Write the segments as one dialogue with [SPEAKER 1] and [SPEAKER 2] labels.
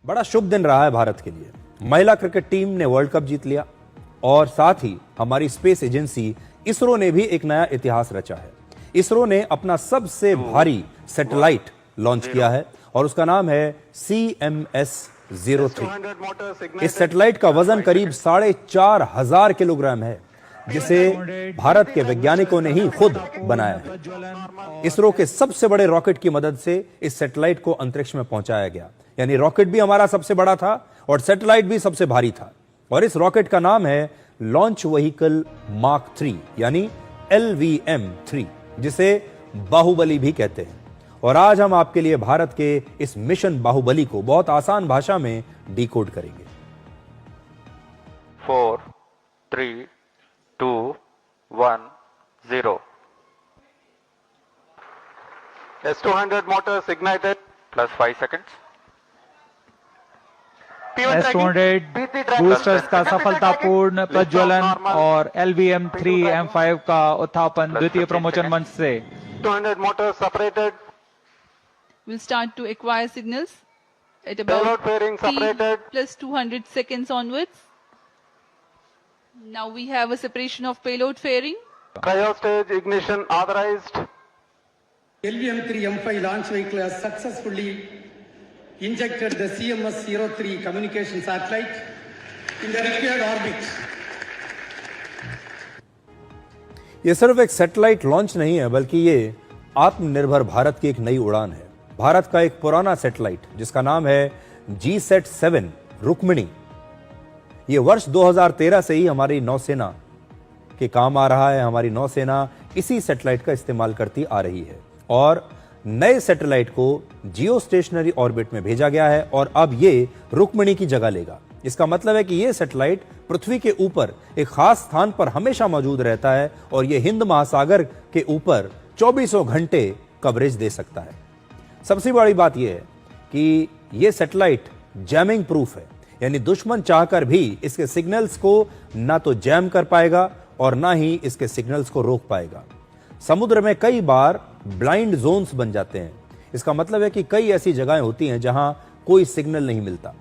[SPEAKER 1] बड़ा शुभ दिन रहा है भारत के लिए। महिला क्रिकेट टीम ने वर्ल्ड कप जीत लिया और साथ ही हमारी स्पेस एजेंसी इसरो ने भी एक नया इतिहास रचा है। इसरो ने अपना सबसे भारी सैटेलाइट लॉन्च किया है और उसका नाम है CMS-03। इस सैटेलाइट का वजन करीब 4,500 किलोग्राम है, जिसे भारत के वैज्ञानिकों ने ही खुद बनाया है। इसरो के सबसे बड़े रॉकेट की मदद से इस सैटेलाइट को अंतरिक्ष में पहुंचाया गया। यानी रॉकेट भी हमारा सबसे बड़ा था और सैटेलाइट भी सबसे भारी था। और इस रॉकेट का नाम है लॉन्च व्हीकल मार्क 3 यानी LVM-3, जिसे बाहुबली भी कहते हैं। और आज हम आपके लिए भारत के इस मिशन बाहुबली को बहुत आसान भाषा में डिकोड करेंगे।
[SPEAKER 2] 4, 3, 2, 1, 0. S200 motors ignited plus 5 seconds.
[SPEAKER 3] S200 boosters का सफलतापूर्ण प्रज्वलन और LVM-3 M5 का उत्थापन द्वितीय प्रमोचन मंच से।
[SPEAKER 2] 200 motors separated.
[SPEAKER 4] We'll start to acquire signals at about
[SPEAKER 2] Payload fairing separated.
[SPEAKER 4] T plus 200 seconds onwards. Now we have a separation of payload fairing.
[SPEAKER 2] Cryo stage ignition authorized.
[SPEAKER 5] LVM-3 M5 launch vehicle has successfully injected the CMS-03 communication satellite in the required orbit.
[SPEAKER 1] यह सिर्फ एक satellite launch नहीं है, बल्कि ये आत्मनिर्भर भारत की एक नई उड़ान है। भारत का एक पुराना सैटेलाइट जिसका नाम है GSAT-7 रुक्मिणी, ये वर्ष 2013 से ही हमारी नौसेना के काम आ रहा है। हमारी नौसेना इसी सैटेलाइट का इस्तेमाल करती आ रही है और नए सैटेलाइट को जियो स्टेशनरी ऑर्बिट में भेजा गया है और अब ये रुक्मिणी की जगह लेगा। इसका मतलब है कि यह सैटेलाइट पृथ्वी के ऊपर एक खास स्थान पर हमेशा मौजूद रहता है और यह हिंद महासागर के ऊपर 24 घंटे कवरेज दे सकता है। सबसे बड़ी बात यह है कि यह सैटेलाइट जैमिंग प्रूफ है, यानी दुश्मन चाहकर भी इसके सिग्नल्स को ना तो जैम कर पाएगा और ना ही इसके सिग्नल्स को रोक पाएगा। समुद्र में कई बार ब्लाइंड जोन्स बन जाते हैं। इसका मतलब है कि कई ऐसी जगहें होती हैं जहां कोई सिग्नल नहीं मिलता,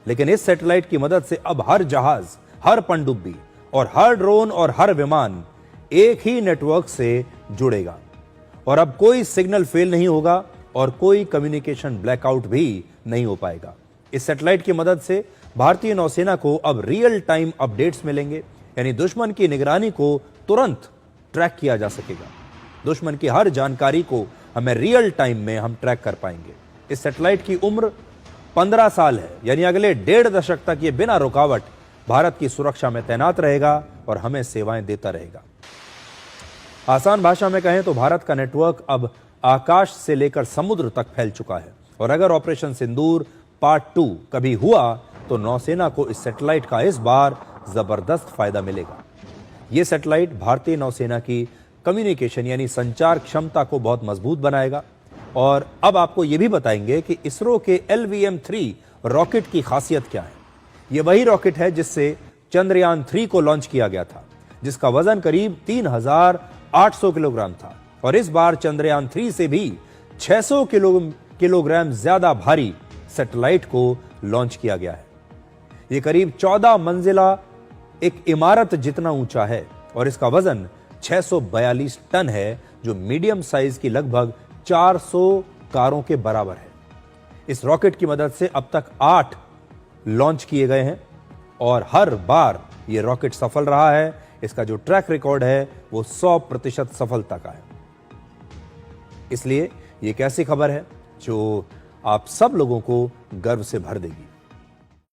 [SPEAKER 1] लेकिन इस सैटेलाइट की मदद से अब हर जहाज, हर पनडुब्बी और हर ड्रोन और हर विमान एक ही नेटवर्क से जुड़ेगा और अब कोई सिग्नल फेल नहीं होगा और कोई कम्युनिकेशन ब्लैकआउट भी नहीं हो पाएगा। इस सैटेलाइट की मदद से भारतीय नौसेना को अब रियल टाइम अपडेट्स मिलेंगे, यानी दुश्मन की निगरानी को तुरंत ट्रैक किया जा सकेगा। दुश्मन की हर जानकारी को हमें रियल टाइम में हम ट्रैक कर पाएंगे। इस सैटेलाइट की उम्र 15 साल है, यानी अगले 1.5 दशक तक ये बिना रुकावट भारत की सुरक्षा में तैनात रहेगा और हमें सेवाएं देता रहेगा। आसान भाषा में कहें तो भारत का नेटवर्क अब आकाश से लेकर समुद्र तक फैल चुका है और अगर ऑपरेशन सिंदूर पार्ट 2 कभी हुआ तो नौसेना को इस सैटेलाइट का इस बार जबरदस्त फायदा मिलेगा। यह सैटेलाइट भारतीय नौसेना की कम्युनिकेशन यानी संचार क्षमता को बहुत मजबूत बनाएगा। और अब आपको यह भी बताएंगे कि इसरो के LVM-3 रॉकेट की खासियत क्या है। यह वही रॉकेट है जिससे चंद्रयान 3 को लॉन्च किया गया था, जिसका वजन करीब 3,800 किलोग्राम था और इस बार चंद्रयान 3 से भी 600 किलोग्राम ज्यादा भारी सैटेलाइट को लॉन्च किया गया है। यह करीब 14 मंजिला एक इमारत जितना ऊंचा है और इसका वजन 642 टन है, जो मीडियम साइज की लगभग 400 कारों के बराबर है। इस रॉकेट की मदद से अब तक 8 लॉन्च किए गए हैं और हर बार यह रॉकेट सफल रहा है। इसका जो ट्रैक रिकॉर्ड है वो 100% सफलता का है। इसलिए यह एक ऐसी खबर है जो आप सब लोगों को गर्व से भर देगी।